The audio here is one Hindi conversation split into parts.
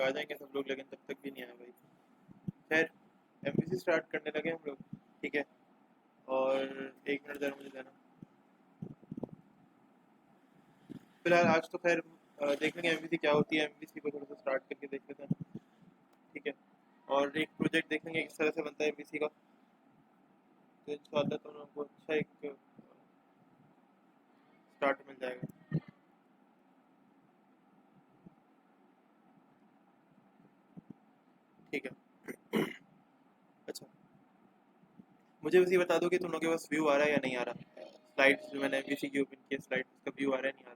आ जाएंगे सब लोग, लेकिन तब तक भी नहीं आया भाई। खैर एमवीसी स्टार्ट करने लगे हम लोग, ठीक है। और एक मिनट जरा मुझे देना। फिलहाल आज तो खैर देख लेंगे एमवीसी क्या होती है, एमवीसी को थोड़ा सा स्टार्ट करके देख लेते हैं, ठीक है। और एक प्रोजेक्ट देख लेंगे किस तरह से बनता है एमवीसी का, तो इंशाल्लाह तो हम लोग को अच्छा एक स्टार्ट मिल जाएगा, ठीक है। अच्छा, मुझे बस ये बता दो कि तुम लोगों के पास व्यू आ रहा है या नहीं आ रहा, स्लाइड्स जो मैंने एमवीसी की ओपन की स्लाइड, उसका व्यू आ रहा है नहीं आ रहा।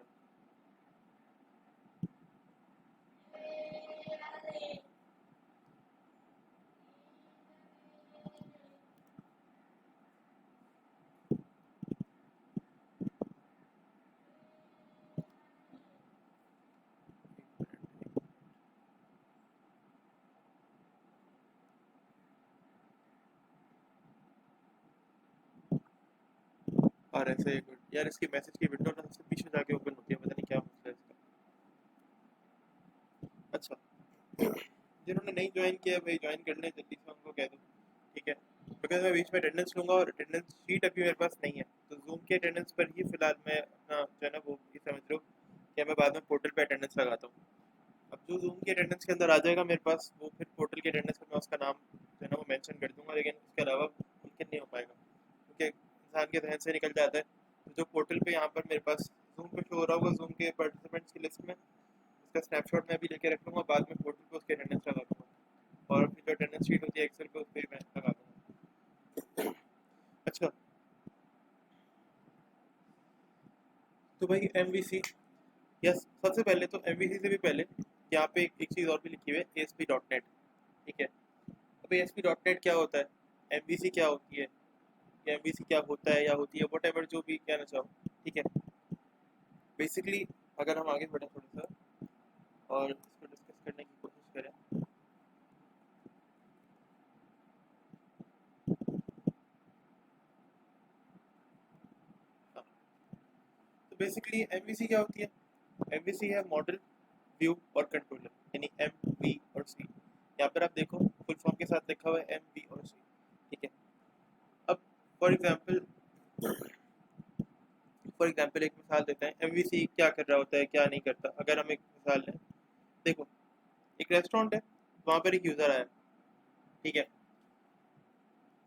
और ऐसे यार इसकी मैसेज की विंडो ना सबसे पीछे जाके ओपन होती है, पता नहीं क्या मसला है इसका। अच्छा, जिन्होंने नहीं ज्वाइन किया भाई ज्वाइन कर लें जल्दी से, उनको कह दो, ठीक है। बिकॉज मैं बीच में अटेंडेंस लूंगा और अटेंडेंस शीट अभी मेरे पास नहीं है, तो जूम के अटेंडेंस पर ही फिलहाल मैं अपना जो है ना वो ये समझ लो कि मैं बाद में पोर्टल पे अटेंडेंस लगाता हूँ। अब जो जूम के अटेंडेंस के अंदर आ जाएगा मेरे पास, वो फिर पोर्टल के अटेंडेंस में मैं उसका नाम जो है ना वो मेंशन कर दूंगा, लेकिन उसके अलावा मुमकिन नहीं हो पाएगा, क्योंकि इंसान के जहन से निकल जाता है। तो जो पोर्टल पे यहाँ पर मेरे पास जूम पे शो हो रहा होगा जूम के पार्टिसिपेंट्स की लिस्ट में, उसका स्नैपशॉट मैं भी लेके रख लूँगा, बाद में पोर्टल पे उसकी अटेंडेंस लगा दूँगा, और फिर जो अटेंडेंस शीट होती है एक्सेल पे उस पर मैं लगा दूँगा। अच्छा, तो भाई एमवीसी, यस, सबसे पहले तो एमवीसी से भी पहले यहाँ पे एक चीज़ और भी लिखी हुई है, ASP.NET, ठीक है। अब ASP.NEट क्या होता है, एमवीसी क्या होती है, या एमवीसी क्या होता है या होती है, वट एवर जो भी कहना चाहो, ठीक है। बेसिकली अगर हम आगे बढ़े थोड़ा सा और इसको डिस्कस करने की कोशिश करें, हाँ, तो बेसिकली एमवीसी क्या होती है, एमवीसी है मॉडल, व्यू और कंट्रोलर, यानी एम वी और सी। यहाँ पर आप देखो फुल फॉर्म के साथ लिखा हुआ है एम वी और सी, ठीक है। अब फॉर एग्जांपल एक मिसाल देते हैं एमवीसी क्या कर रहा होता है क्या नहीं करता। अगर हम एक मिसाल लें, देखो एक रेस्टोरेंट है, वहाँ पर एक यूज़र आया, ठीक है।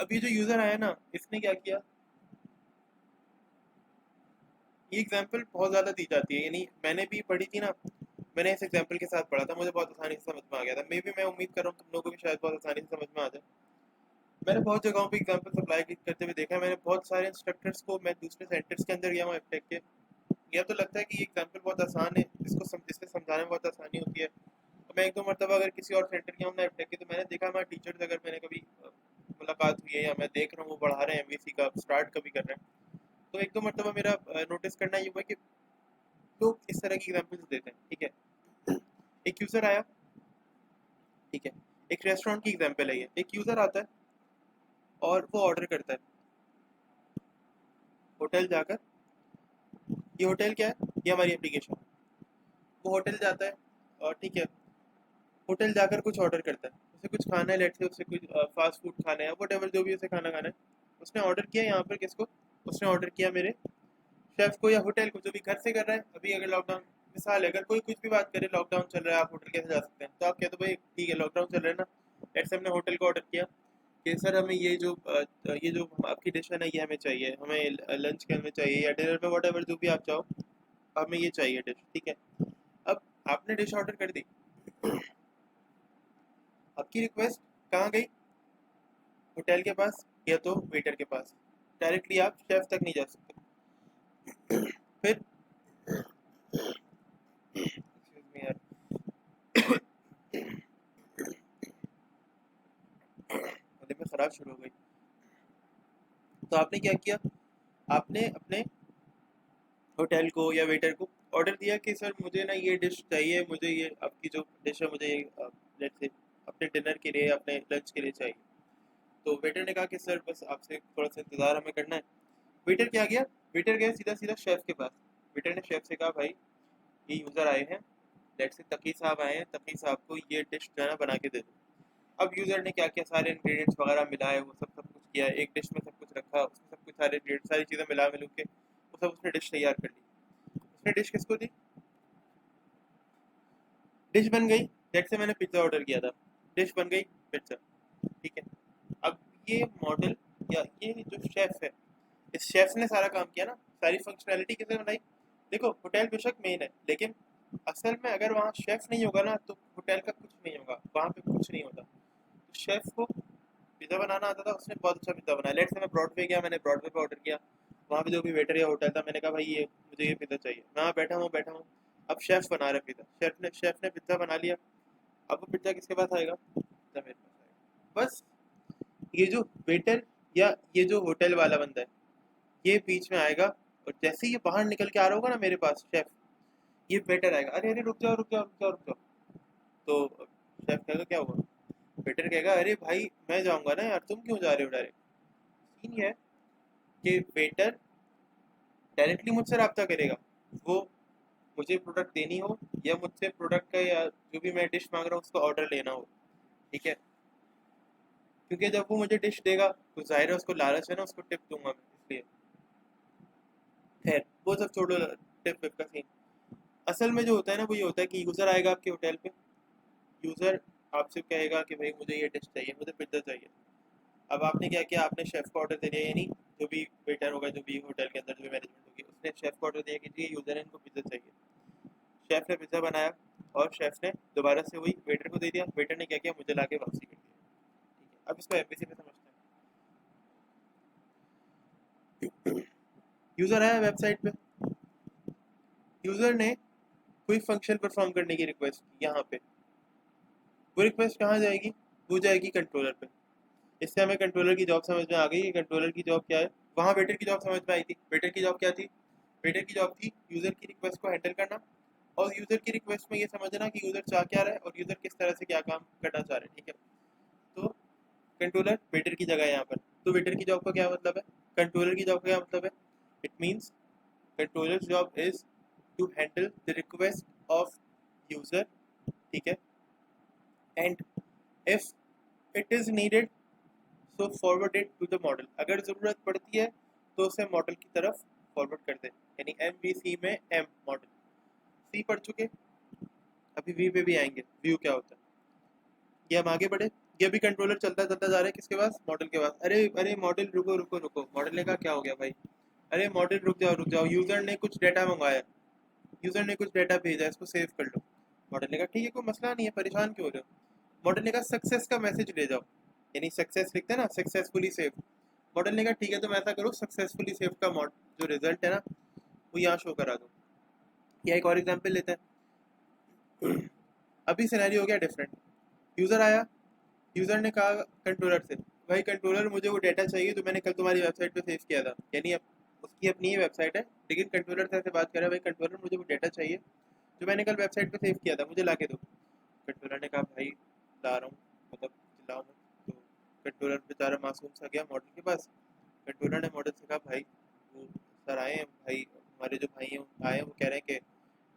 अब ये जो यूज़र आया ना, इसने क्या किया, ये एग्जांपल बहुत ज़्यादा दी जाती है, यानी मैंने भी पढ़ी थी ना, मैंने इस एग्जांपल के साथ पढ़ा था, मुझे बहुत आसानी से समझ में आ गया था। मे भी मैं उम्मीद कर रहा हूँ तुम लोगों को भी शायद बहुत आसानी से समझ में आ जाए। मैंने बहुत जगहों पे एग्जांपल सप्लाई करते हुए देखा है, मैंने बहुत सारे इंस्ट्रक्टर्स को, मैं दूसरे सेंटर्स के अंदर गया हूँ एफटेक के, यह तो लगता है कि ये एग्जांपल बहुत आसान है, इससे समझाने में बहुत आसानी होती है। तो मैं एक दो मरतबा अगर किसी और सेंटर गया हूँ ना एफटेक के, तो मैंने देखा हमारे टीचर्स, अगर मैंने कभी मुलाकात हुई है या मैं देख रहा हूँ वो पढ़ा रहे हैं एमवीसी का स्टार्ट कभी कर रहे हैं, तो एक दो मरतबा मेरा नोटिस करना ये हुआ कि लोग इस तरह की एग्जांपल्स देते हैं, ठीक है। एक यूज़र आया, ठीक है, एक रेस्टोरेंट की एग्जांपल है ये, एक यूज़र आता है और वो ऑर्डर करता है होटल जाकर, ये होटल क्या है, ये हमारी एप्लीकेशन, वो होटल जाता है और ठीक है, होटल जाकर कुछ ऑर्डर करता है, उसे कुछ खाना है, लेट से उसे कुछ फास्ट फूड खाना है, वट एवर जो भी उसे खाना खाना है, उसने ऑर्डर किया यहाँ पर किसको, उसने ऑर्डर किया मेरे शेफ को या होटल को, जो भी घर से कर रहा है। अभी अगर लॉकडाउन मिसाल है, अगर कोई कुछ भी बात करे, लॉकडाउन चल रहा है आप होटल कैसे जा सकते हैं, तो आप कहते हो भाई ठीक है लॉकडाउन चल रहा है ना, ऐसे हमने होटल को ऑर्डर किया कि सर हमें ये जो आपकी डिश है ना ये हमें चाहिए, हमें लंच के हमें चाहिए या डिनर में, वट एवर जो भी आप चाहो, हमें ये चाहिए डिश, ठीक है। अब आपने डिश ऑर्डर कर दी, आपकी रिक्वेस्ट कहाँ गई, होटल के पास या तो वेटर के पास, डायरेक्टली आप शेफ तक नहीं जा सकते। फिर एक्सक्यूज मी यार, गले में खराश शुरू हो गई। तो आपने क्या किया, आपने अपने होटल को या वेटर को ऑर्डर दिया कि सर मुझे ना ये डिश चाहिए, मुझे ये आपकी जो डिश है मुझे लेट्स से अपने डिनर के लिए अपने लंच के लिए चाहिए। तो वेटर ने कहा कि सर बस आपसे थोड़ा सा इंतज़ार हमें करना है। वेटर क्या गया, वेटर गया सीधा सीधा शेफ़ के पास, वेटर ने शेफ़ से कहा भाई ये यूज़र आए हैं, लेट्स से तकी साहब आए हैं, तकी साहब को ये डिश जो है ना बना के दे दो। अब यूज़र ने क्या किया, सारे इंग्रेडिएंट्स वगैरह मिलाए, वो सब सब कुछ किया, एक डिश में सब कुछ रखा, उसमें सब कुछ सारे इंग्रेडिएंट्स सारी चीज़ें मिला मिलू के वो सब उसने डिश तैयार कर ली। उसने डिश किसको दी? डिश बन गई। लेट्स से मैंने पिज्ज़ा ऑर्डर किया था, डिश बन गई पिज्ज़ा, ठीक है। अब ये मॉडल या ये जो शेफ है, इस शेफ ने सारा काम किया ना, सारी फंक्शनैलिटी किसने बनाई? देखो होटल बेशक मेन है, लेकिन असल में अगर वहाँ शेफ नहीं होगा ना तो होटल का कुछ नहीं होगा, वहाँ पे कुछ नहीं होता। तो शेफ को पिज़्ज़ा बनाना आता था, उसने बहुत अच्छा पिज़्ज़ा बनाया। लेट्स से मैं ब्रॉडवे गया, मैंने ब्रॉडवे पे ऑर्डर किया, वहाँ पे जो भी वेटर या होटल था, मैंने कहा भाई ये मुझे ये पिज़्ज़ा चाहिए, मैं वहाँ बैठा हूँ। अब शेफ बना रहा है पिज़्ज़ा, शेफ ने पिज़्ज़ा बना लिया। अब वो पिज़्ज़ा किसके पास आएगा? पिज़्ज़ा मेरे पास आएगा। बस ये जो वेटर या ये जो होटल वाला बंदा है, ये बीच में आएगा, और जैसे ही ये बाहर निकल के आ रहा होगा ना मेरे पास शेफ, ये वेटर आएगा, अरे अरे रुक जाओ रुक जाओ रुक जाओ रुक जाओ। तो शेफ कहेगा क्या हुआ? वेटर कहेगा अरे भाई मैं जाऊंगा ना यार, तुम क्यों जा रहे हो डायरेक्ट? सीन ये है कि वेटर डायरेक्टली मुझसे रब्ता करेगा, वो मुझे प्रोडक्ट देनी हो या मुझसे प्रोडक्ट का या जो भी मैं डिश मांग रहा हूँ उसका ऑर्डर लेना हो, ठीक है। क्योंकि जब वो मुझे डिश देगा तो जाहिर है उसको लालच है ना, उसको टिप दूंगा मैं, इसलिए। खैर वो सब छोड़ो, टिप विप का सीन। असल में जो होता है ना वो ये होता है कि यूज़र आएगा आपके होटल पे, यूज़र आपसे कहेगा कि भाई मुझे ये डिश चाहिए, मुझे पिज्ज़ा चाहिए। अब आपने क्या किया, आपने शेफ़ को ऑर्डर दे दिया, यानी जो भी वेटर होगा, जो भी होटल के अंदर जो भी मैनेजमेंट होगी, उसने शेफ़ को ऑर्डर दिया कि जी यूज़र है, इनको पिज़्ज़ा चाहिए। शेफ़ ने पिज़्ज़ा बनाया और शेफ़ ने दोबारा से वही वेटर को दे दिया, वेटर ने क्या किया, मुझे ला के वापसी कर दिया, ठीक है। अब इसको एमपीसी में समझते हैं। यूज़र आया वेबसाइट पे, यूज़र ने कोई फंक्शन परफॉर्म करने की रिक्वेस्ट की यहाँ पे, वो रिक्वेस्ट कहाँ जाएगी? वो जाएगी कंट्रोलर पे। इससे हमें कंट्रोलर की जॉब समझ में आ गई कि कंट्रोलर की जॉब क्या है। वहाँ वेटर की जॉब समझ में आई थी, वेटर की जॉब क्या थी? वेटर की जॉब थी यूज़र की रिक्वेस्ट को हैंडल करना, और यूज़र की रिक्वेस्ट में ये समझना कि यूज़र चाह क्या रहा है और यूज़र किस तरह से क्या काम करना चाह रहे हैं, ठीक है। तो कंट्रोलर वेटर की जगह है यहाँ पर। तो वेटर की जॉब का क्या मतलब है? कंट्रोलर की जॉब का क्या मतलब है? It means controller job is to handle the request of user, ठीक है। And if it is needed so forward it to the model, अगर ज़रूरत पड़ती है तो उसे मॉडल की तरफ फॉरवर्ड कर दे, यानी एम वी सी में एम मॉडल, सी पढ़ चुके, अभी वी पे भी आएंगे, व्यू क्या होता है। ये हम आगे बढ़े, ये भी कंट्रोलर चलता चलता जा रहा है किसके पास? मॉडल के पास। अरे अरे मॉडल रुको रुको रुको, मॉडल ने कहा क्या हो गया भाई? अरे मॉडल रुक जाओ, यूज़र ने कुछ डेटा मंगवाया, यूज़र ने कुछ डेटा भेजा, इसको सेव कर लो। मॉडल ने कहा ठीक है कोई मसला नहीं है, परेशान क्यों हो रहे हो? मॉडल ने कहा सक्सेस का मैसेज ले जाओ, यानी सक्सेस लिखते हैं ना, सक्सेसफुली सेव। मॉडल ने कहा ठीक है तुम ऐसा करो, सक्सेसफुली सेव का मॉड जो रिजल्ट है ना वो यहाँ शो करा दो। या एक और एग्जांपल लेते हैं। अभी सिनेरियो हो गया डिफरेंट। यूज़र आया, यूज़र ने कहा कंट्रोलर से भाई कंट्रोलर मुझे वो डेटा चाहिए जो मैंने कल तुम्हारी वेबसाइट पे सेव किया था, यानी अब उसकी अपनी ही वेबसाइट है, लेकिन कंट्रोलर से ऐसे बात कर रहा है, भाई कंट्रोलर मुझे वो डेटा चाहिए जो मैंने कल वेबसाइट पे सेव किया था, मुझे ला के दो। कंट्रोलर ने कहा भाई ला रहा हूँ, मतलब चिल्लाओ मत। तो कंट्रोलर बेचारा मासूम सा गया मॉडल के पास। कंट्रोलर ने मॉडल से कहा भाई वो सर आए हैं भाई, हमारे जो भाई हैं आए हैं, वो कह रहे हैं कि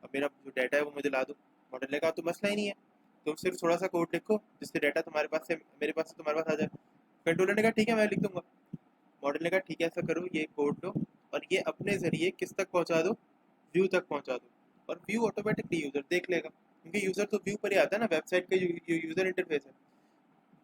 अब मेरा जो डाटा है वो मुझे ला दो। मॉडल ने कहा तो मसला ही नहीं है, तुम सिर्फ थोड़ा सा कोड लिखो जिससे डाटा तुम्हारे पास से मेरे पास से तुम्हारे पास आ जाए। कंट्रोलर ने कहा ठीक है मैं लिख दूंगा। मॉडल ने कहा ठीक है ऐसा करो, ये कोड लो और ये अपने ज़रिए किस तक पहुंचा दो? व्यू तक पहुंचा दो, और व्यू ऑटोमेटिकली यूज़र देख लेगा, क्योंकि यूज़र तो व्यू पर ही आता है ना, वेबसाइट का यूज़र इंटरफेस है।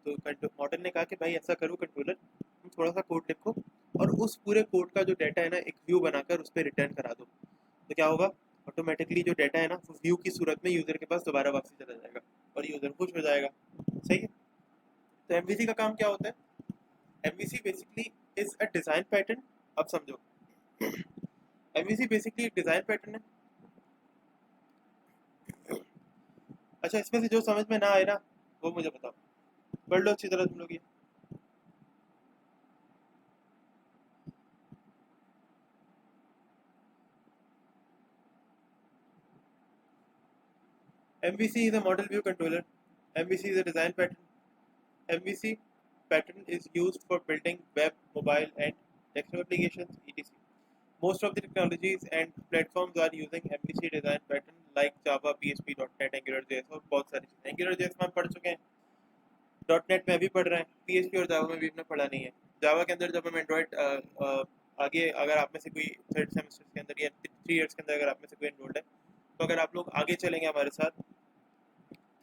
तो मॉडल ने कहा कि भाई ऐसा करो कंट्रोलर, तुम थोड़ा सा कोड लिखो और उस पूरे कोड का जो डाटा है ना एक व्यू बनाकर उस पर रिटर्न करा दो। तो क्या होगा? ऑटोमेटिकली जो डाटा है ना वो व्यू की सूरत में यूज़र के पास दोबारा वापसी चला जाएगा और यूज़र खुश हो जाएगा। सही है। तो एमवीसी का काम क्या होता है? MVC basically is a design pattern. अब समझो, एमवीसी बेसिकली एक डिज़ाइन पैटर्न है। अच्छा इसमें से जो समझ में ना आए ना वो मुझे बताओ, पढ़ लो अच्छी तरह तुम लोग ये। MVC is a model view controller. MVC is a design pattern. MVC pattern is used for building web, mobile, and desktop applications, etc. Most of the technologies and platforms are using MVC design pattern like Java, PHP, .NET, AngularJS और बहुत सारी चीज़ें। AngularJS में हम पढ़ चुके हैं, .NET में भी पढ़ रहे हैं, PHP और Java में भी हमने पढ़ा नहीं है। Java के अंदर जब हम एंड्रॉइड आगे अगर आप में से कोई थर्ड सेमेस्टर के अंदर या 3 इयर्स के अंदर अगर आप में से कोई एनरोल्ड है, तो अगर आप लोग आगे चलेंगे हमारे साथ,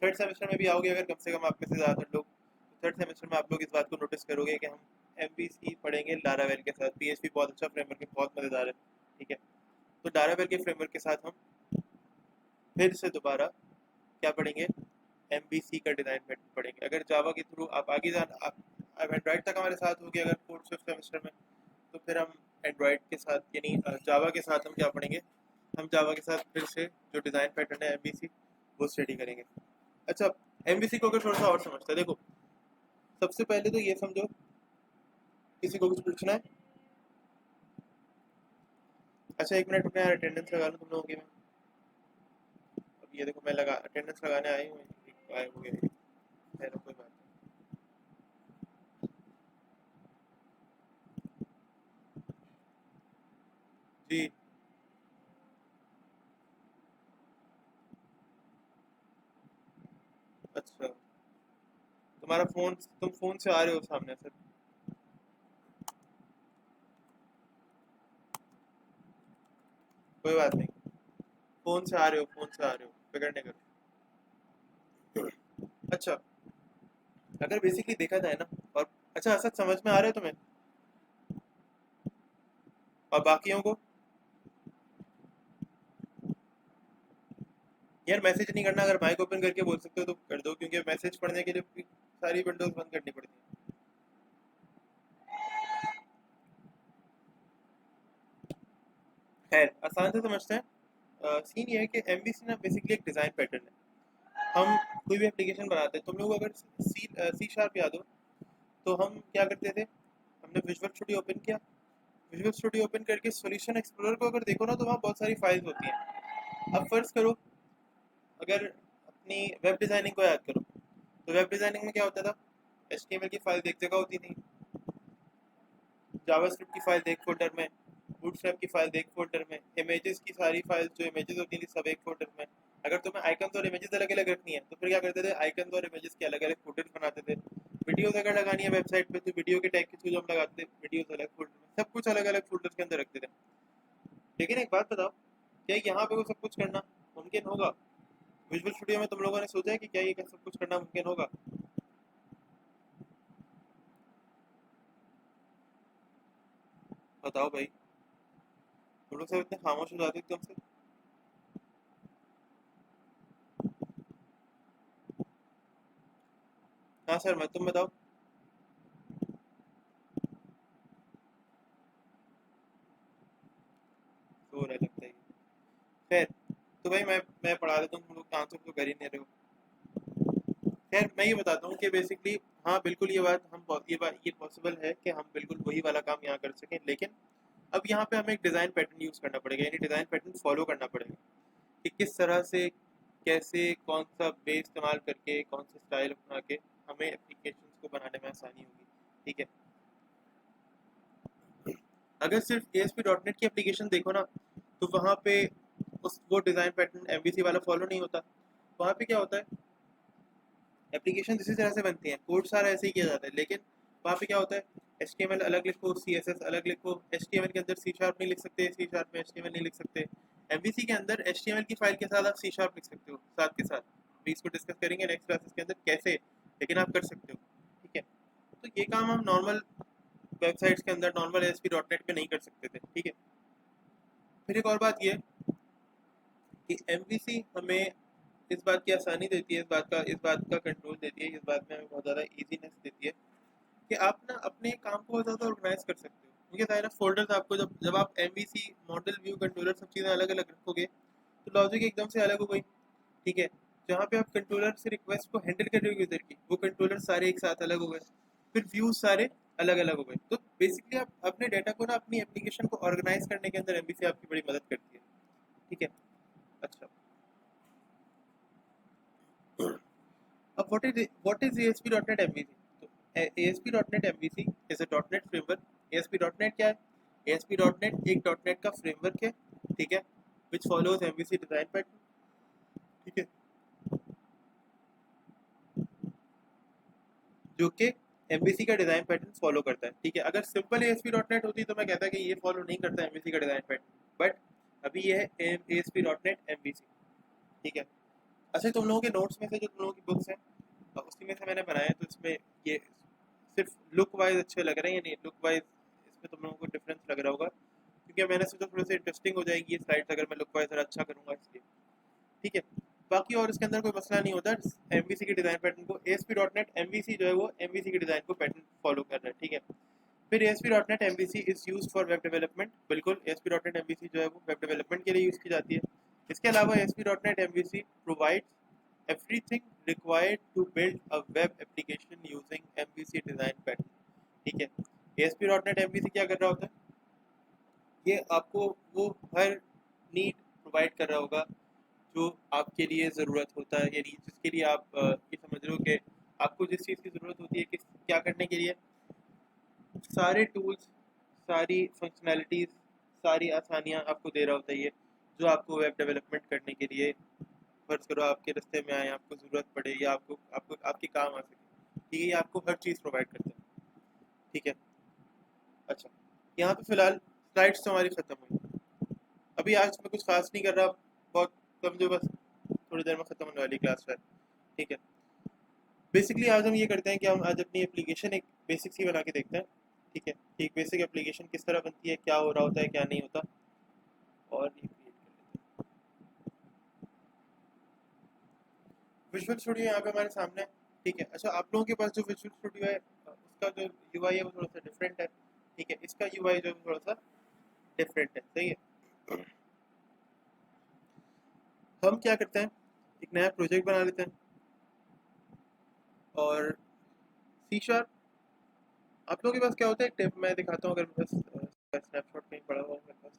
थर्ड सेमेस्टर में भी आओगे अगर कम से कम आप में से ज़्यादातर लोग, तो थर्ड सेमेस्टर में आप लोग इस बात को नोटिस करोगे कि हम MVC पढ़ेंगे लारावेल के साथ। PHP बहुत अच्छा फ्रेमवर्क है, बहुत मज़ेदार है, ठीक है। तो लारावेल के फ्रेमवर्क के साथ हम फिर से दोबारा क्या पढ़ेंगे, MVC का डिज़ाइन पैटर्न पढ़ेंगे। अगर जावा के थ्रू आप आगे जाना, आप एंड्रॉइड तक हमारे साथ होगी अगर फोर्थ फिफ्थ सेमेस्टर में, तो फिर हम एंड्रॉइड के साथ यानी जावा के साथ हम क्या पढ़ेंगे, हम जावा के साथ फिर से जो डिज़ाइन पैटर्न है MVC वो स्टडी करेंगे। अच्छा, MVC को अगर थोड़ा सा और समझते हैं, देखो सबसे पहले तो ये समझो, किसी को कुछ पूछना है? अच्छा 1 मिनट रुपये, यार अटेंडेंस लगा लूँ तुम लोगों की मैं। अब ये देखो मैं लगा अटेंडेंस लगाने आई हूँ, आए हो गए, खैर कोई बात नहीं। जी अच्छा, तुम्हारा फोन, तुम फोन से आ रहे हो सामने से? कोई बात नहीं, फोन से आ रहे हो, फोन से आ रहे हो, फिक्र नहीं करो। अच्छा, अगर बेसिकली देखा जाए ना, और अच्छा असद समझ में आ रहा है तुम्हें और बाकियों को? यार मैसेज नहीं करना, अगर माइक ओपन करके बोल सकते हो तो कर दो, क्योंकि मैसेज पढ़ने के लिए सारी विंडोज बंद करनी पड़ती है। खैर आसान से समझते हैं। सीन ये है कि MVC ना बेसिकली एक डिज़ाइन पैटर्न है। हम कोई भी एप्लीकेशन बनाते हैं, तुम लोग अगर सी शार्प याद हो, तो हम क्या करते थे, हमने विजुअल स्टूडियो ओपन किया, विजुअल स्टूडियो ओपन करके सॉल्यूशन एक्सप्लोरर को अगर देखो ना, तो वहाँ बहुत सारी फाइल्स होती हैं। अब फर्ज करो, अगर अपनी वेब डिज़ाइनिंग को याद करो, तो वेब डिज़ाइनिंग में क्या होता था, HTML की फाइल एक जगह होती थी, जावास्क्रिप्ट की फाइल एक फोल्डर में, बूटस्ट्रैप की फाइल एक फोल्डर में, इमेजेस की सारी फाइल्स जो इमेजेस होती थी सब एक फोल्डर में। अगर तुम्हें आइकन्स और इमेजेस अलग अलग रखनी है, तो फिर क्या करते थे, आइकन्स और इमेजेस के अलग अलग फोल्डर्स बनाते थे। वीडियोस अगर लगानी है वेबसाइट पे, तो वीडियो के टैग के थ्रू हम लगाते थे वीडियोस अलग फोल्डर में, सब कुछ अलग अलग फोल्डर्स के अंदर रखते थे। लेकिन एक बात बताओ, क्या यहाँ पे वो सब कुछ करना मुमकिन होगा? विजुअल स्टूडियो में तुम लोगों ने सोचा है कि क्या ये सब कुछ करना मुमकिन होगा? बताओ भाई, तुम लोग सब इतने खामोश हो जाते हो एकदम से। हाँ सर, मैं, तुम बताओ। तो रहा लगता है। खैर, तो भाई मैं पढ़ा देता हूँ, तुम लोग आंसर तो कर ही नहीं रहे हो। खैर मैं ये बताता हूँ कि बेसिकली, हाँ बिल्कुल ये बात हम, ये बात ये पॉसिबल है कि हम बिल्कुल वही वाला काम यहाँ कर सकें, लेकिन अब यहाँ पे हमें एक डिज़ाइन पैटर्न यूज़ करना पड़ेगा, यानी डिज़ाइन पैटर्न फॉलो करना पड़ेगा कि किस तरह से, कैसे, कौन सा बेस इस्तेमाल करके, कौन सा स्टाइल अपना के हमें एप्लीकेशन को बनाने में आसानी होगी, ठीक है। अगर सिर्फ ASP.NET की एप्लीकेशन देखो ना, तो वहाँ पे उस वो डिज़ाइन पैटर्न MVC वाला फॉलो नहीं होता। वहाँ पे क्या होता है, एप्लीकेशन इसी तरह से बनती हैं, कोड सारा ऐसे ही किया जाता है, लेकिन वहाँ पे क्या होता है, HTML अलग लिखो, CSS अलग लिखो, HTML के अंदर C शार्प नहीं लिख सकते, C शार्प में HTML नहीं लिख सकते। MVC के अंदर HTML की फाइल के साथ आप C शार्प लिख सकते हो साथ के साथ। अभी इसको डिस्कस करेंगे नेक्स्ट क्लासेस के अंदर कैसे, लेकिन आप कर सकते हो, ठीक है। तो ये काम हम नॉर्मल वेबसाइट्स के अंदर नॉर्मल ASP.NET पे नहीं कर सकते थे, ठीक है। फिर एक और बात ये कि MVC हमें इस बात की आसानी देती है, इस बात का कंट्रोल देती है, इस बात में हमें बहुत ज़्यादा ईजीनेस देती है कि आप ना अपने काम को बहुत ज़्यादा ऑर्गेनाइज कर सकते हो। क्योंकि सारे फोल्डर्स आपको, जब जब आप MVC मॉडल व्यू कंट्रोलर सब चीज़ें अलग अलग रखोगे, तो लॉजिक एकदम से अलग हो गई, ठीक है। जहाँ पे आप कंट्रोलर से रिक्वेस्ट को हैंडल कर रहे हो यूज़र की, वो कंट्रोलर सारे एक साथ अलग हो गए, फिर व्यूज सारे अलग अलग हो गए। तो बेसिकली आप अपने डाटा को ना, अपनी एप्लीकेशन को ऑर्गेनाइज करने के अंदर MVC आपकी बड़ी मदद करती है, ठीक है। अच्छा, अब what is ASP.NET MVC? तो ASP.NET MVC is a .NET framework। ASP.NET क्या है? ASP.NET एक .NET का फ्रेमवर्क है, ठीक है, विच फॉलोज MVC डिजाइन पैटर्न, ठीक है, जो कि MVC का डिजाइन पैटर्न फॉलो करता है, ठीक है। अगर सिंपल ASP.NET होती तो मैं कहता कि ये फॉलो नहीं करता MVC का डिजाइन पैटर्न, बट अभी ये है ASP.NET MVC, ठीक है। अच्छा, तुम लोगों के नोट्स में से जो तुम लोगों की बुक्स हैं उसी में से मैंने बनाया, तो इसमें ये सिर्फ लुक वाइज अच्छे लग रहे हैं, यानी लुक वाइज इसमें तुम लोगों को डिफरेंस लग रहा होगा, क्योंकि मैंने सोचा थोड़ी सी इंटरेस्टिंग हो जाएगी ये स्लाइड्स अगर मैं लुक वाइज जरा अच्छा करूँगा, इसलिए, ठीक है। बाकी और इसके अंदर कोई मसला नहीं होता, MVC की डिज़ाइन पैटर्न को ASP.NET MVC जो है वो MVC की डिज़ाइन को पैटर्न फॉलो कर रहा है, ठीक है। फिर ASP.NET MVC is use for web development, बिल्कुल ASP.NET MVC जो है वो वेब डेवलपमेंट के लिए यूज़ की जाती है। इसके अलावा ASP.NET MVC provides everything required to build a web application using MVC design pattern, ठीक है। ASP.NEट MVC क्या कर रहा होता है, ये आपको वो हर नीड प्रोवाइड कर रहा होगा जो आपके लिए ज़रूरत होता है, यानी जिसके लिए आप ये समझ रहे हो कि आपको जिस चीज़ की ज़रूरत होती है किस क्या करने के लिए, सारे टूल्स, सारी फंक्शनैलिटीज़, सारी आसानियाँ आपको दे रहा होता है ये, जो आपको वेब डेवलपमेंट करने के लिए फ़र्ज़ करो आपके रास्ते में आए, आपको ज़रूरत पड़े या आपको आपको आपके काम आ सके, ठीक है, ये आपको हर चीज़ प्रोवाइड करता है, ठीक है। अच्छा, यहाँ पे फ़िलहाल स्लाइड्स तो हमारी ख़त्म हुई, अभी आज मैं कुछ खास नहीं कर रहा, बहुत समझो बस थोड़ी देर में ख़त्म होने वाली क्लास है, ठीक है। बेसिकली आज हम ये करते हैं कि हम आज अपनी एप्लीकेशन एक बेसिक सी बना के देखते हैं, ठीक है, कि एक बेसिक एप्लीकेशन किस तरह बनती है, क्या हो रहा होता है, क्या नहीं होता, और ये क्रिएट कर लेते हैं। विजुअल स्टूडियो यहाँ पे हमारे सामने है, ठीक है। अच्छा, आप लोगों के पास जो विजुअल स्टूडियो है उसका जो यूआई है वो थोड़ा सा डिफरेंट है, ठीक है, इसका यूआई जो है थोड़ा सा डिफरेंट है, सही है। हम क्या करते हैं, एक नया प्रोजेक्ट बना लेते हैं, और सी शार्प, आप लोगों के पास क्या होता है, एक टिप मैं दिखाता हूँ, अगर मेरे पास स्नैपशॉट कहीं पड़ा हुआ मेरे पास,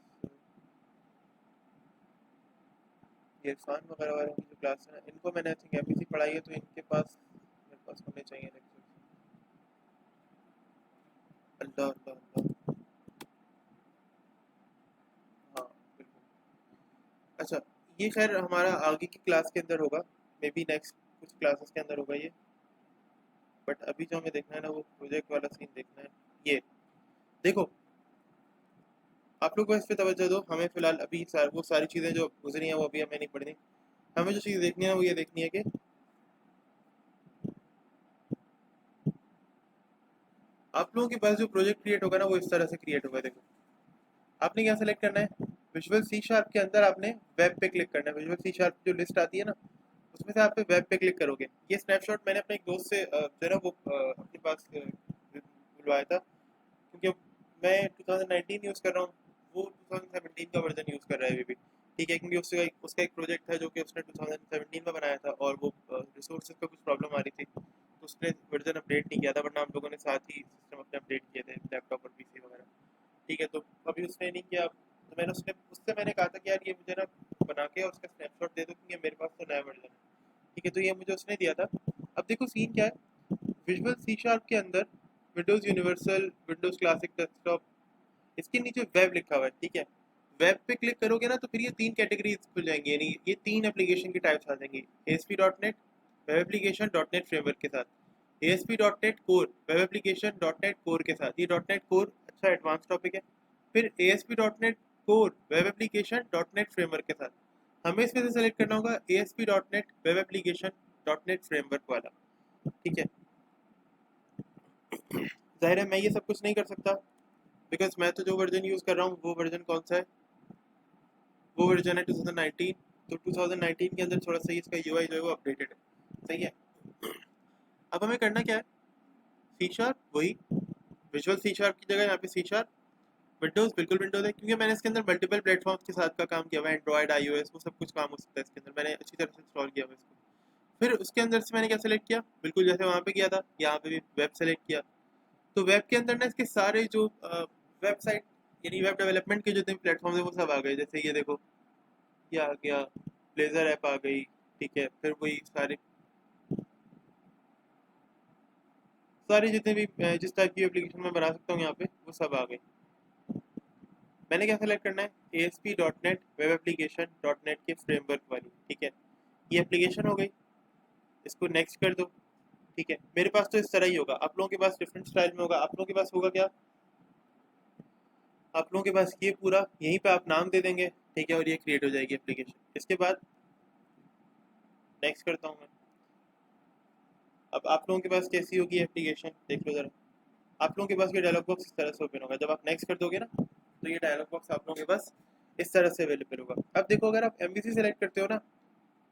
ये इरफान वगैरह वालों की जो क्लास है इनको मैंने आई थिंक एमपीसी पढ़ाई है, तो इनके पास मेरे पास होने चाहिए लेक्चर। अल्लाह अल्लाह अल्लाह, हाँ बिल्कुल। अच्छा, ये खैर हमारा आगे की क्लास के अंदर होगा, मे बी नेक्स्ट कुछ क्लासेस के अंदर होगा ये, बट अभी जो हमें देखना है ना वो प्रोजेक्ट वाला सीन देखना है। ये देखो, आप लोग इस पे तवज्जो दो, हमें फिलहाल अभी वो सारी चीज़ें जो गुजरी हैं वो अभी हमें नहीं पढ़नी, हमें जो चीज़ देखनी है वो ये देखनी है कि आप लोगों के पास जो प्रोजेक्ट क्रिएट होगा ना वो इस तरह से क्रिएट होगा। देखो, आपने क्या सेलेक्ट करना है, विजुअल सी शार्प के अंदर आपने वेब पे क्लिक करना है, विजुअल सी शार्प जो लिस्ट आती है ना उसमें से आप पे वेब पे क्लिक करोगे। ये स्नैपशॉट मैंने अपने एक दोस्त से जो है ना वो अपने पास बुलवाया था, क्योंकि मैं 2019 यूज़ कर रहा हूँ, वो 2017 का वर्जन यूज़ कर रहा है अभी भी, ठीक है, क्योंकि उसका एक प्रोजेक्ट था जो कि उसने 2017 में बनाया था, और वो रिसोर्सेज पे कुछ प्रॉब्लम आ रही थी, तो उसने वर्जन अपडेट नहीं किया था, वरना हम लोगों ने साथ ही सिस्टम अपने अपडेट किए थे लैपटॉप और पीसी वगैरह, ठीक है। तो अभी उसने नहीं किया, तो उससे मैंने कहा था कि यार ये मुझे ना बना के और उसका स्नैपशॉट दे दो, क्योंकि मेरे पास तो नया वर्जन है, ठीक है। तो ये मुझे उसने दिया था। अब देखो सीन क्या है, विजुअल सी शार्प के अंदर Windows universal, Windows classic desktop, इसके नीचे वेब लिखा हुआ है, ठीक है। वेब पे क्लिक करोगे ना तो फिर ये तीन कैटेगरीज खुल जाएंगी, यानी ये तीन एप्लीकेशन की टाइप्स आ जाएंगी, ASP.NET web application .NET framework के साथ, ASP.NET core web application .NET core के साथ, ये .NET कोर अच्छा एडवांस टॉपिक है। फिर ASP.NET core web application .NET framework के साथ, हमें इसमें से सेलेक्ट करना होगा ASP.NET वेब एप्लीकेशन .NEट फ्रेमवर्क वाला, ठीक है। जाहिर है मैं ये सब कुछ नहीं कर सकता, बिकॉज मैं तो जो वर्जन यूज़ कर रहा हूँ वो वर्जन कौन सा है, वो वर्जन है 2019, तो 2019 के अंदर थोड़ा सा इसका यूआई जो है वो अपडेटेड है, सही है। अब हमें करना क्या है, सी शार्प वही, विजुअल सी शार्प की जगह यहाँ पे सी शार्प, विंडोज़ बिल्कुल विंडोज़ है, क्योंकि मैंने इसके अंदर मल्टीपल प्लेटफॉर्म्स के साथ का काम किया हुआ है, एंड्रॉयड iOS वो सब कुछ काम हो सकता है इसके अंदर, मैंने अच्छी तरह से इंस्टॉल किया हुआ है इसको। फिर उसके अंदर से मैंने क्या सेलेक्ट किया, बिल्कुल जैसे वहाँ पे किया था यहाँ पे भी वेब सेलेक्ट किया, तो वेब के अंदर ना इसके सारे जो वेबसाइट यानी वेब डेवलपमेंट के जितने प्लेटफॉर्म है वो सब आ गए, जैसे ये देखो ये आ गया, ब्लेजर ऐप आ गई, ठीक है, फिर वही सारे सारे जितने भी जिस टाइप की एप्लीकेशन मैं बना सकता हूँ यहाँ पे वो सब आ गए, मैंने क्या सेलेक्ट करना है, ASP.NET वेब एप्लीकेशन .NET के फ्रेमवर्क वाली, ठीक है। ये एप्लीकेशन हो गई, इसको नेक्स्ट कर दो, ठीक है। मेरे पास तो इस तरह ही होगा, आप लोगों के पास डिफरेंट स्टाइल में होगा। आप लोगों के पास होगा क्या, आप लोगों के पास ये पूरा यहीं पे आप नाम दे देंगे, ठीक है, और ये क्रिएट हो जाएगी एप्लीकेशन। इसके बाद नेक्स्ट करता हूँ मैं। अब आप लोगों के पास कैसी होगी एप्लीकेशन, देख लो जरा। आप लोगों के पास ये डायलॉग बॉक्स इस तरह से ओपन होगा, जब आप नेक्स्ट कर दोगे ना, तो ये डायलॉग बॉक्स आप लोगों के पास इस तरह से अवेलेबल होगा। अब देखो, अगर आप MVC सेलेक्ट करते हो ना,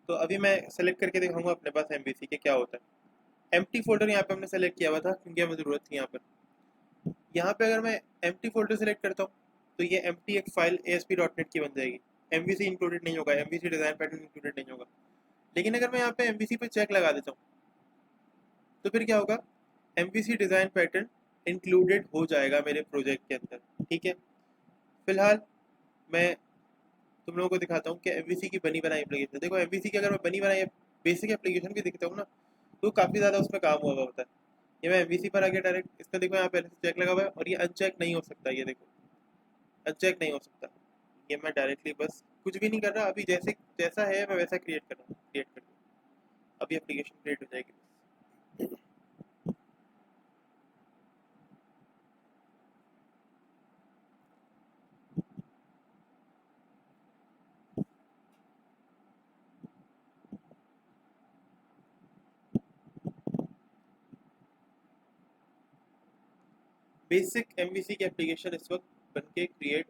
तो अभी मैं सेलेक्ट करके दिखाऊंगा अपने पास MVC के क्या होता है। एम्प्टी फोल्डर यहाँ पे हमने सेलेक्ट किया हुआ था क्योंकि हमें ज़रूरत थी यहाँ पर। यहाँ पे अगर मैं एम्प्टी फोल्डर सेलेक्ट करता हूँ, तो ये एम्प्टी एक फाइल ASP.NET की बन जाएगी। MVC इंक्लूडेड नहीं होगा, MVC डिज़ाइन पैटर्न इंक्लूडेड नहीं होगा। लेकिन अगर मैं यहाँ पे MVC पे चेक लगा देता हूँ, तो फिर क्या होगा, MVC डिज़ाइन पैटर्न इंक्लूडेड हो जाएगा मेरे प्रोजेक्ट के अंदर, ठीक है। फिलहाल मैं तुम लोगों को दिखाता हूँ कि MVC की बनी बनाई एप्लीकेशन। देखो, MVC की अगर मैं बनी बनाई बेसिक एप्लीकेशन भी दिखता हूँ ना, तो काफ़ी ज़्यादा उसमें काम हुआ होता है। ये मैं MVC पर आगे डायरेक्ट इसका देखो, यहाँ पहले से चेक लगा हुआ है और ये अनचेक नहीं हो सकता। ये देखो, अनचेक नहीं हो सकता। ये मैं डायरेक्टली बस कुछ भी नहीं कर रहा, अभी जैसे जैसा है मैं वैसा क्रिएट कर रहा हूँ, क्रिएट कर दूँ, अभी एप्लीकेशन क्रिएट हो जाएगी बस। बेसिक MVC की एप्लीकेशन इस वक्त बन के क्रिएट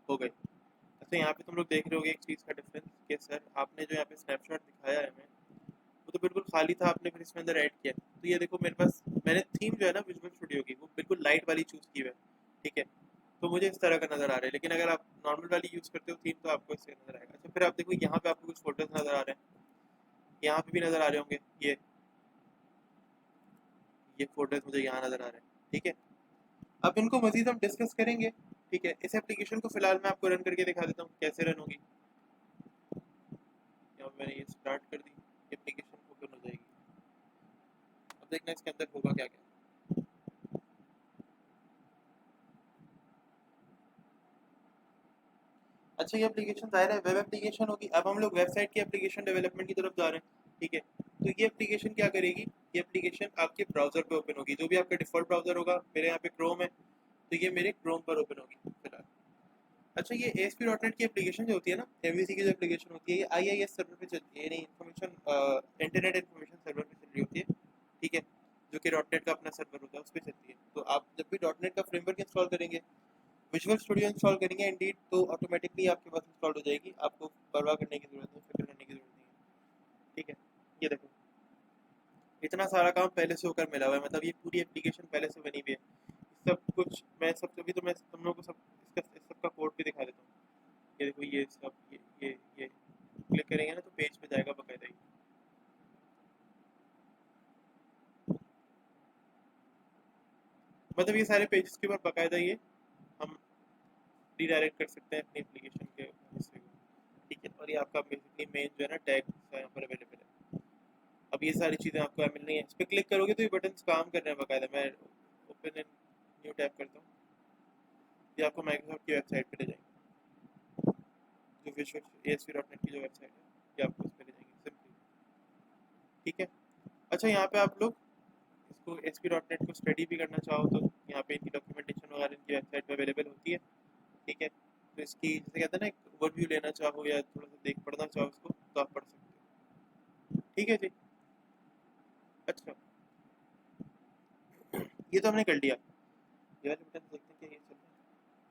हो गई। अच्छा, यहाँ पे तुम लोग देख रहे होगे एक चीज़ का डिफरेंस कि सर आपने जो यहाँ पे स्नैपशॉट दिखाया है हमें, वो तो बिल्कुल खाली था, आपने फिर इसमें अंदर ऐड किया। तो ये देखो, मेरे पास मैंने थीम जो है ना विजुअल स्टूडियो की, वो बिल्कुल लाइट वाली चूज़ की है, ठीक है। तो मुझे इस तरह का नज़र आ रहा है, लेकिन अगर आप नॉर्मल वाली यूज़ करते हो थीम, तो आपको इससे नज़र आएगा। अच्छा, फिर आप देखो यहाँ पे आपको कुछ फोटोज नज़र आ रहे हैं, यहाँ पे भी नज़र आ रहे होंगे, ये फोटोज मुझे यहाँ नज़र आ रहे हैं, ठीक है। अब इनको मजीद हम डिस्कस करेंगे, ठीक है। इस एप्लीकेशन को फिलहाल मैं आपको रन करके दिखा देता हूँ कैसे रन होगी। यहाँ मैंने ये स्टार्ट कर दी, एप्लीकेशन ओपन हो जाएगी। अब देखना इसके अंदर होगा क्या क्या। अच्छा, ये एप्लीकेशन ज़ाहिर है वेब एप्लीकेशन होगी। अब हम लोग वेबसाइट की एप्लीकेशन डेवलपमेंट की तरफ जा रहे हैं, ठीक है। तो ये एप्लीकेशन क्या करेगी, ये एप्लीकेशन आपके ब्राउज़र पे ओपन होगी, जो भी आपका डिफ़ॉल्ट ब्राउज़र होगा। मेरे यहाँ पे क्रोम है, तो ये मेरे क्रोम पर ओपन होगी फिलहाल। अच्छा, ये ASP.NET की एप्लीकेशन जो होती है ना, MVC की जो एप्लीकेशन होती है, ये IIS सर्वर पे चलती है, यानी इंफॉर्मेशन इंटरनेट इन्फॉर्मेशन सर्वर पे चल रही होती है, ठीक है। जो कि .NET का अपना सर्वर होता है, उस पर चलती है। तो आप जब भी .NET का फ्रेमवर्क इंस्टॉल करेंगे, विजुअल स्टूडियो इंस्टॉल करेंगे इंडीड, तो ऑटोमेटिकली आपके पास इंस्टॉल हो जाएगी, आपको परवाह करने की ज़रूरत नहीं, फिक्र करने की ज़रूरत नहीं है, ठीक है। ये देखो, इतना सारा काम पहले से होकर मिला हुआ है, मतलब ये पूरी एप्लीकेशन पहले से बनी हुई है। सब कुछ मैं सब तभी तो मैं तुम लोगों को सब इसका सबका कोड भी दिखा देता हूँ। ये देखो, ये सब ये क्लिक करेंगे ना, तो पेज पे जाएगा बकायदा ही। मतलब ये सारे पेजेस के ऊपर बकायदा ये हम रीडायरेक्ट कर सकते हैं अपनी एप्लीकेशन के हिस्से को, ठीक है। और ये आपका बेसिकली मेन जो है ना टैग यहाँ पर अवेलेबल है। अब ये सारी चीज़ें आपको यहाँ मिल रही हैं, इस पर क्लिक करोगे तो ये बटन काम कर रहे हैं बकायदा। मैं ओपन इन न्यू टैब करता हूँ, ये आपको माइक्रोसॉफ्ट की वेबसाइट पे ले जाएंगे, जो विजुअल ASP.NET की जो वेबसाइट है, ये आपको उस पर ले जाएंगे सिंपली, ठीक है। अच्छा, यहाँ पे आप लोग इसको ASP.NET को स्टडी भी करना चाहो, तो यहाँ पे इनकी डॉक्यूमेंटेशन वगैरह इनकी वेबसाइट पे अवेलेबल होती है, ठीक है। तो इसकी जैसे कहते हैं ना, एक ओवरव्यू लेना चाहो या थोड़ा सा देख पढ़ना चाहो इसको, तो आप पढ़ सकते हो, ठीक है जी। अच्छा, ये तो हमने कर लिया। ये वाले बटन देखते हैं क्या ये चल रहा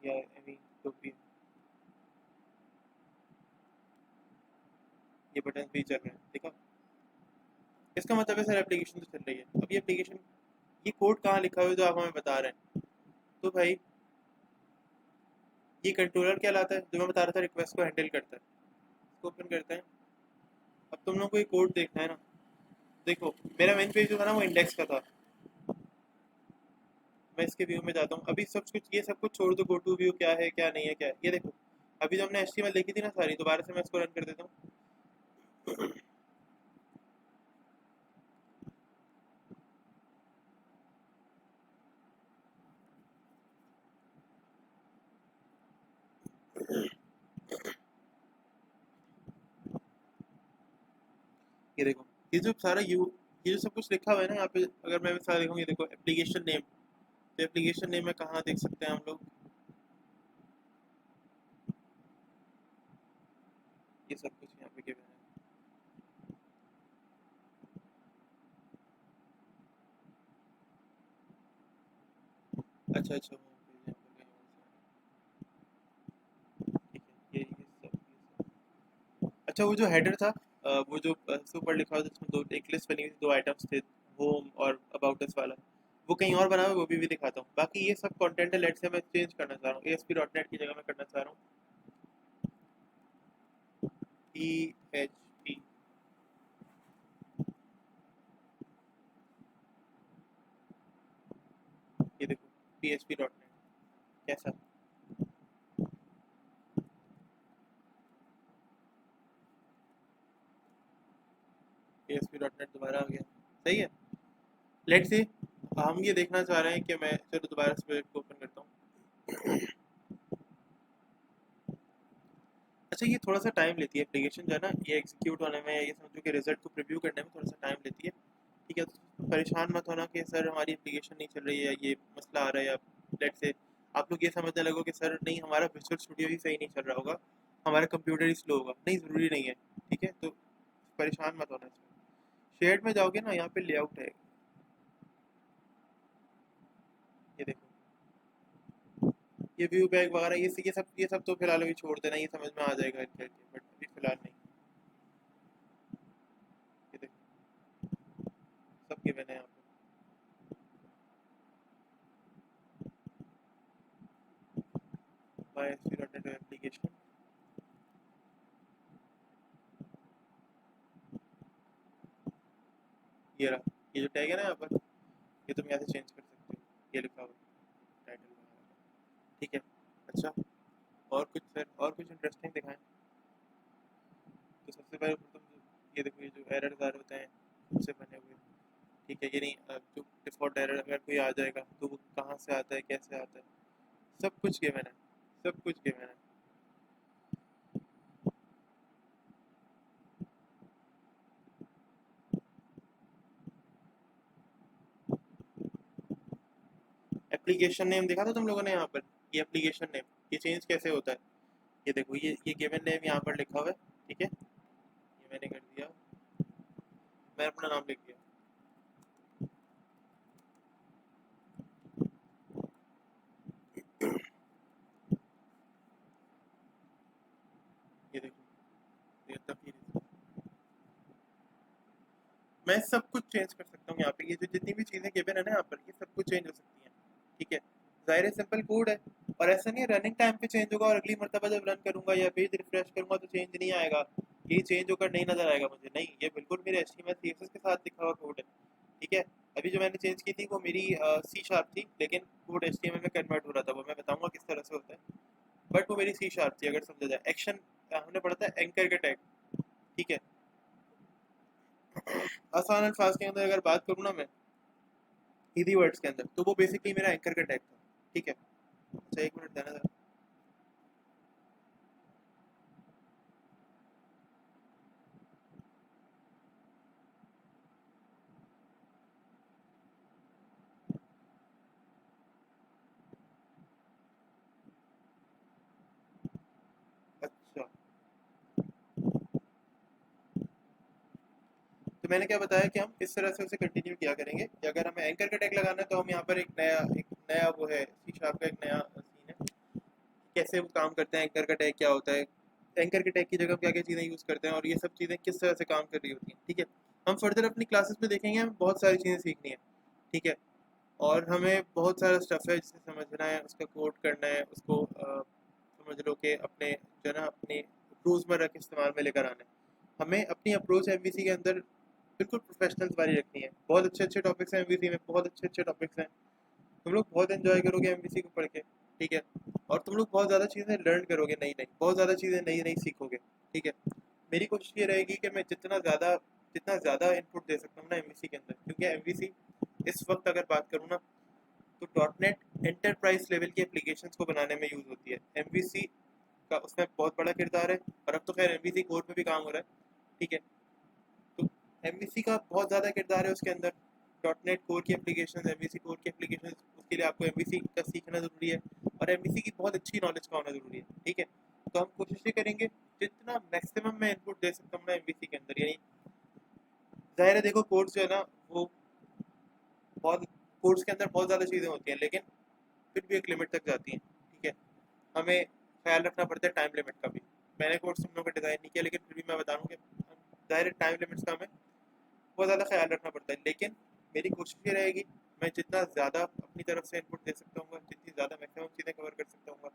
है, या आई मीन तो भी ये बटन भी चल रहे हैं, ठीक है। इसका मतलब है सर एप्लीकेशन तो चल रही है। अब ये एप्लीकेशन, ये कोड कहाँ लिखा हुआ है जो आप हमें बता रहे हैं, तो भाई ये कंट्रोलर क्या लाता है, जो मैं बता रहा था रिक्वेस्ट को हैंडल करता है। इसको ओपन करते हैं। अब तुम लोग को ये कोड देखना है ना, देखो मेरा मेन पेज जो था ना वो इंडेक्स का था। मैं इसके व्यू में जाता हूँ, अभी सब कुछ ये सब कुछ छोड़ दो, गो टू व्यू क्या है क्या नहीं है क्या है, ये देखो। अभी जो हमने HTML लिखी थी ना सारी, दोबारा से मैं इसको रन कर देता हूँ। ये देखो, ये जो सारा ये जो सब कुछ लिखा हुआ है ना यहाँ पे, अगर मैं सारा देखूँ, ये देखो एप्लीकेशन नेम, तो एप्लीकेशन नेम में कहाँ देख सकते हैं हम लोग, ये सब कुछ यहाँ पे गिवन है। अच्छा अच्छा, home page यहाँ पे कहीं और से। ठीक है, ये सब। अच्छा, वो जो हेडर था, वो जो सबसे ऊपर लिखा हुआ था जिसमें दो एक लिस्ट बनी हुई थी, दो आइटम्स थे, होम और अबाउट अस वाला, वो कहीं और बना हुआ है, वो भी दिखाता हूँ। बाकी ये सब कंटेंट है, लेट से मैं चेंज करना चाह रहा हूँ, ASP.NET की जगह मैं करना चाह रहा हूँ PHP। ये देखो, PHP.NET कैसा, ASP.NEट दोबारा आ गया, सही है। लेट से हम ये देखना चाह रहे हैं कि मैं, चलो दोबारा इस प्रोजेक्ट को ओपन करता हूँ। अच्छा, ये थोड़ा सा टाइम लेती है एप्लीकेशन जो है ना, ये एग्जीक्यूट होने में, ये समझो कि रिजल्ट को प्रीव्यू करने में थोड़ा सा टाइम लेती है। ठीक है, तो परेशान मत होना कि सर हमारी एप्लीकेशन नहीं चल रही है, ये मसला आ रहा है, या लेट से आप लोग ये समझने लगो कि सर नहीं, हमारा विजुअल स्टूडियो ही सही नहीं चल रहा होगा, हमारा कंप्यूटर ही स्लो होगा। नहीं, ज़रूरी नहीं है। ठीक है, तो परेशान मत होना इसमें। शेयर्ड में जाओगे ना, यहाँ पे लेआउट है, ये देखो, ये व्यू बैग वगैरह, ये सब तो फिलहाल अभी छोड़ देना, ये समझ में आ जाएगा करके, बट अभी फिलहाल नहीं। ये देखो, सब गिवन है यहाँ पे, माई एसपी.NET एप्लीकेशन, ये रहा, ये जो टैग है ना यहाँ पर, ये तुम यहाँ से चेंज कर सकते हो, ये लिखा हुआ टाइटल वगैरह। ठीक है। अच्छा, और कुछ सर, और कुछ इंटरेस्टिंग दिखाएं। तो सबसे पहले तो तुम ये देखो, ये जो एरर्स आ रहे होते हैं खुद से बने हुए। ठीक है, ये नहीं, जो डिफ़ॉल्ट एरर अगर कोई आ जाएगा तो वो कहाँ से आता है, कैसे आता है, सब कुछ गिवन है, सब कुछ गिवन है। एप्लीकेशन नेम देखा था तुम लोगों ने यहाँ पर, ये एप्लीकेशन नेम, ये चेंज कैसे होता है। ये देखो, ये गिवन नेम यहाँ पर लिखा हुआ है। ठीक है, ये मैंने कर दिया, मैं अपना नाम लिख दिया। ये देखो, ये तब मैं सब कुछ चेंज कर सकता हूँ यहाँ पे, ये जो जितनी भी चीज़ें गिवन है ना यहाँ पर, ये सब कुछ चेंज हो सकती हैं। ठीक है, ज़ाहिर है सिंपल कोड है, और ऐसा नहीं है रनिंग टाइम पे चेंज होगा और अगली मरतबा जब रन करूंगा या पेज रिफ्रेश करूंगा तो चेंज नहीं आएगा, ये चेंज होकर नहीं नजर आएगा मुझे, नहीं, ये बिल्कुल मेरे HTML CSS के साथ लिखा हुआ कोड है। ठीक है, अभी जो मैंने चेंज की थी वो मेरी C# थी, लेकिन कोड HTML में कन्वर्ट हो रहा था, वो मैं बताऊंगा किस तरह से होता है, बट वो मेरी C# थी, अगर समझा जाए। एक्शन हमने पढ़ा था एंकर के टैग। ठीक है, आसान अल्फाज के अंदर अगर बात करूँ ना मैं, हिंदी वर्ड्स के अंदर, तो वो बेसिकली मेरा एंकर का टैग था। ठीक है, अच्छा एक मिनट देना जरा। अच्छा, तो मैंने क्या बताया कि हम इस तरह से उसे कंटिन्यू किया करेंगे कि अगर हमें एंकर का टैग लगाना है तो हम यहाँ पर एक नया वो है, C# का एक नया सीन है, कैसे वो काम करते हैं, एंकर का टैग क्या होता है, एंकर के टैग की जगह क्या क्या चीज़ें यूज़ करते हैं, और ये सब चीज़ें किस तरह से काम कर रही होती हैं। ठीक है, हम फर्दर अपनी क्लासेस में देखेंगे, हमें बहुत सारी चीज़ें सीखनी है। ठीक है, और हमें बहुत सारा स्टफ़ है जिसे समझना है, उसका कोड करना है, उसको समझ लो कि अपने जो है ना, अपने रोज़मर्रा के इस्तेमाल में लेकर आना है। हमें अपनी अप्रोच MVC के अंदर बिल्कुल प्रोफेशनल्स वाली रखनी है। बहुत अच्छे अच्छे टॉपिक्स हैं MVC में, बहुत अच्छे अच्छे टॉपिक्स हैं, तुम लोग बहुत एंजॉय करोगे MVC को पढ़ के। ठीक है, और तुम लोग बहुत ज़्यादा चीज़ें लर्न करोगे, नई नई बहुत ज़्यादा चीज़ें नई नई सीखोगे। ठीक है, मेरी कोशिश ये रहेगी कि मैं जितना ज़्यादा इनपुट दे सकता हूँ ना MVC के अंदर, क्योंकि MVC इस वक्त अगर बात करूँ ना, तो .NET एंटरप्राइज लेवल की एप्लीकेशंस को बनाने में यूज़ होती है। MVC का उसमें बहुत बड़ा किरदार है, और अब तो खैर MVC कोर पे भी काम हो रहा है। ठीक है, तो एमवीसी का बहुत ज़्यादा किरदार है उसके अंदर। डॉट नेट कोर की एप्लीकेशन, एमवीसी कोर की एप्लीकेशन, उसके लिए आपको एमवीसी का सीखना ज़रूरी है और एमवीसी की बहुत अच्छी नॉलेज का होना ज़रूरी है, ठीक है। तो हम कोशिश ये करेंगे जितना मैक्सिमम मैं इनपुट दे सकता हूँ ना एमवीसी के अंदर, यानी ज़ाहिर है देखो कोर्स जो है ना वो बहुत, कोर्स के अंदर बहुत ज़्यादा चीज़ें होती हैं लेकिन फिर भी एक लिमिट तक जाती हैं, ठीक है। हमें ख्याल रखना पड़ता है टाइम लिमिट का भी। मैंने कोर्स तुम लोगों को डिज़ाइन नहीं किया लेकिन फिर भी मैं बताऊँ कि ज़ाहिर टाइम लिमिट्स का हमें बहुत ज़्यादा ख्याल रखना पड़ता है, लेकिन मेरी कोशिश ये रहेगी मैं जितना ज़्यादा अपनी तरफ से इनपुट दे सकता हूँ, जितनी ज़्यादा मैक्सिमम चीज़ें कवर कर सकता हूँ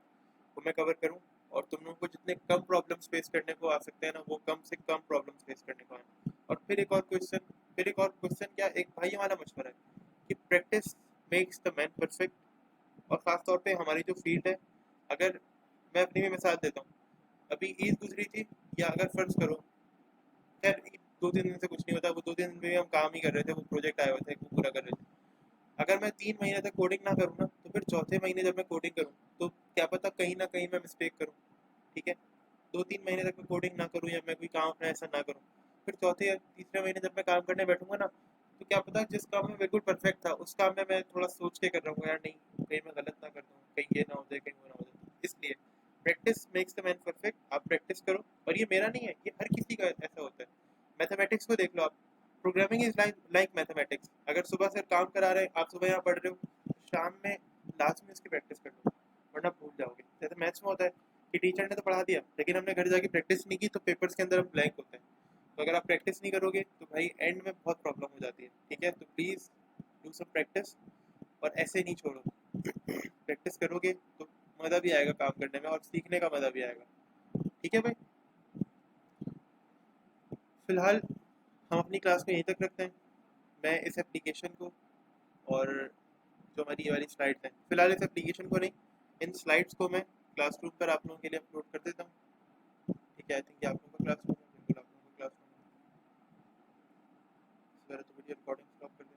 वो मैं कवर करूँ, और तुम लोगों को जितने कम प्रॉब्लम्स फेस करने को आ सकते हैं ना वो कम से कम प्रॉब्लम्स फेस करने को आए। और फिर एक और क्वेश्चन क्या, एक भाई वाला मशवरा है कि practice makes the man perfect. और ख़ास तौर पे हमारी जो फील्ड है, अगर मैं अपनी भी मिसाल देता हूँ, अभी ईद गुजरी थी, या अगर फ़र्ज़ करो, खैर 2-3 दिन से कुछ नहीं होता, वो 2-3 दिन में भी हम काम ही कर रहे थे, वो प्रोजेक्ट आए हुए थे वो पूरा कर रहे थे। अगर मैं 3 महीने तक कोडिंग ना करूँ ना, तो फिर चौथे महीने जब मैं कोडिंग करूँ तो क्या पता कहीं ना कहीं मैं मिस्टेक करूँ, ठीक है। 2-3 महीने तक मैं कोडिंग ना करूँ या मैं कोई काम अपना ऐसा ना करूँ, फिर चौथे या तीसरे महीने जब मैं काम करने बैठूंगा ना, तो क्या पता जिस काम में बिल्कुल परफेक्ट था उस काम में मैं थोड़ा सोच के कर रहा हूँ, यार नहीं कहीं मैं गलत ना कर दूँ, कहीं ये ना हो जाए, कहीं वो ना हो जाए। इसलिए practice makes the man perfect, आप प्रैक्टिस करो। और ये मेरा नहीं है, ये हर किसी का ऐसा होता है। मैथमेटिक्स को देख लो आप, प्रोग्रामिंग इज लाइक मैथमेटिक्स। अगर सुबह से काम करा रहे हैं, आप सुबह यहाँ पढ़ रहे हो, तो शाम में लास्ट में इसकी प्रैक्टिस कर लो, वरना भूल जाओगे। जैसे मैथ्स में होता है कि टीचर ने तो पढ़ा दिया लेकिन हमने घर जाके प्रैक्टिस नहीं की, तो पेपर्स के अंदर हम ब्लैंक होते हैं। तो अगर आप प्रैक्टिस नहीं करोगे तो भाई एंड में बहुत प्रॉब्लम हो जाती है, ठीक है। तो प्लीज़ डू सम प्रैक्टिस, और ऐसे नहीं छोड़ो। प्रैक्टिस करोगे तो मज़ा भी आएगा काम करने में और सीखने का मज़ा भी आएगा, ठीक है भाई। फिलहाल हम अपनी क्लास को यहीं तक रखते हैं। मैं इस एप्लीकेशन को, और जो हमारी ये वाली स्लाइड्स हैं, फिलहाल इस एप्लीकेशन को नहीं, इन स्लाइड्स को मैं क्लासरूम पर आप लोगों के लिए अपलोड कर देता हूँ, ठीक है। आई थिंक ये आप लोगों का क्लासरूम है, बिल्कुल आप लोगों का क्लासरूम है। तो वीडियो रिकॉर्डिंग स्टॉप कर दें।